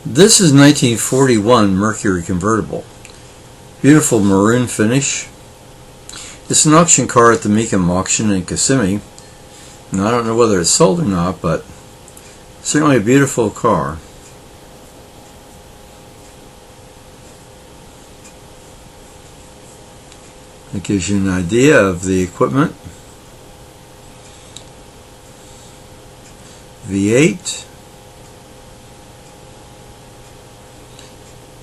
This is 1941 Mercury convertible. Beautiful maroon finish. It's an auction car at the Mecum auction in Kissimmee. And I don't know whether it's sold or not, but certainly a beautiful car. It gives you an idea of the equipment. V8.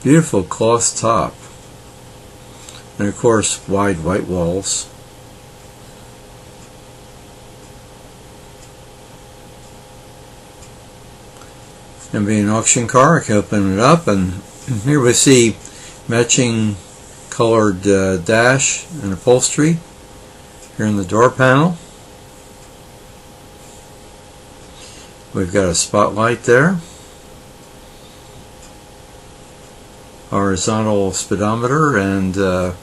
Beautiful cloth top. And of course, wide white walls. And being an auction car, I can open it up, and here we see matching colored dash and upholstery here in the door panel. We've got a spotlight there, horizontal speedometer, and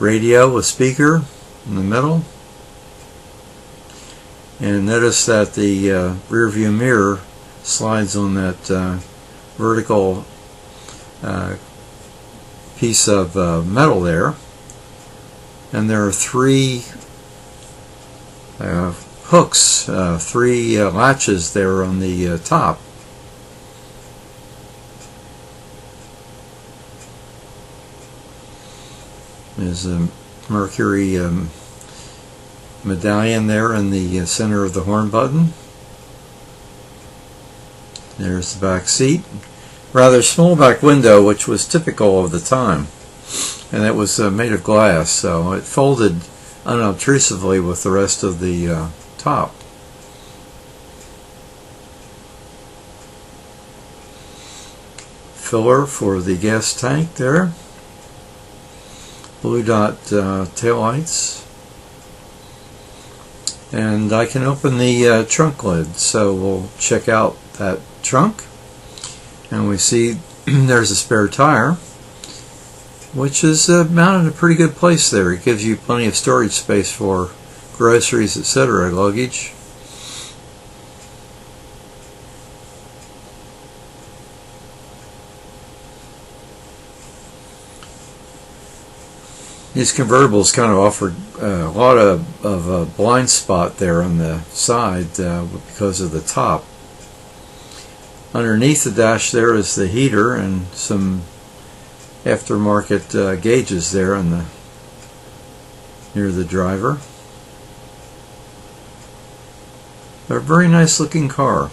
radio with speaker in the middle. And notice that the rear view mirror slides on that vertical piece of metal there, and there are three hooks, three latches there on the top. There's a Mercury medallion there in the center of the horn button. There's the back seat. Rather small back window, which was typical of the time, and it was made of glass, so it folded unobtrusively with the rest of the top. Filler for the gas tank there. Blue dot taillights. And I can open the trunk lid, so we'll check out that trunk. And we see there's a spare tire, which is mounted in a pretty good place there. It gives you plenty of storage space for groceries, etc., luggage. These convertibles kind of offered a lot of a blind spot there on the side because of the top. Underneath the dash there is the heater and some aftermarket gauges there on the near the driver. They're a very nice looking car.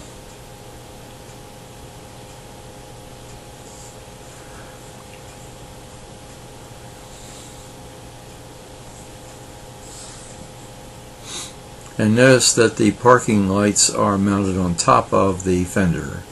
And notice that the parking lights are mounted on top of the fender.